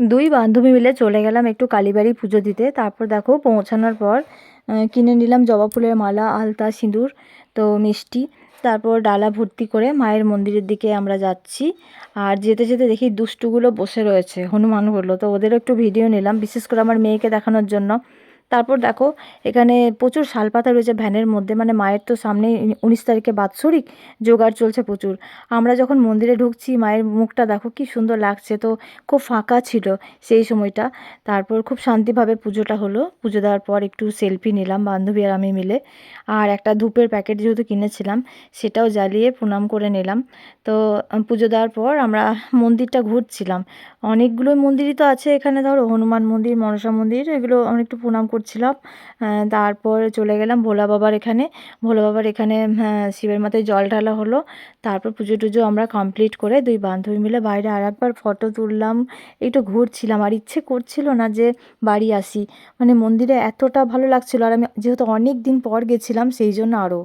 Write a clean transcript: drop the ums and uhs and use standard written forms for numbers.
দুই বান্ধবী মিলে চলে গেলাম একটু কালীবাড়ি পুজো দিতে। তারপর দেখো পৌঁছানোর পর কিনে নিলাম জবা ফুলের মালা, আলতা, সিঁদুর, তো মিষ্টি। তারপর ডালা ভর্তি করে মায়ের মন্দিরের দিকে আমরা যাচ্ছি। আর যেতে যেতে দেখি দুষ্টুগুলো বসে রয়েছে, হনুমানগুলো, তো ওদেরও একটু ভিডিও নিলাম, বিশেষ করে আমার মেয়েকে দেখানোর জন্য। তারপর দেখো এখানে প্রচুর শালপাতা রয়েছে ভ্যানের মধ্যে, মানে মায়ের তো সামনেই 19 তারিখে বাৎসরিক, জোগাড় চলছে প্রচুর। আমরা যখন মন্দিরে ঢুকছি মায়ের মুখটা দেখো কি সুন্দর লাগছে, তো খুব ফাঁকা ছিল সেই সময়টা। তারপর খুব শান্তিভাবে পুজোটা হলো। পুজো দেওয়ার পর একটু সেলফি নিলাম বান্ধবী আর আমি মিলে। আর একটা ধূপের প্যাকেট যেহেতু কিনেছিলাম সেটাও জ্বালিয়ে প্রণাম করে নিলাম। তো পুজো দেওয়ার পর আমরা মন্দিরটা ঘুরছিলাম। অনেকগুলো মন্দিরই তো আছে এখানে, ধরো হনুমান মন্দির, মনসা মন্দির, এগুলো আমি একটু প্রণাম করছিলাম। তারপর চলে গেলাম ভোলা বাবার এখানে। ভোলা বাবার এখানে শিবের মাথায় জল ঢালা হলো। তারপর পুজো টুজো আমরা কমপ্লিট করে দুই বান্ধবী মিলে বাইরে আরেকবার ফটো তুললাম, একটু ঘুরছিলাম। আর ইচ্ছে করছিল না যে বাড়ি আসি, মানে মন্দিরে এতটা ভালো লাগছিল। আর আমি যেহেতু অনেক দিন পর গেছিলাম সেই জন্য আরও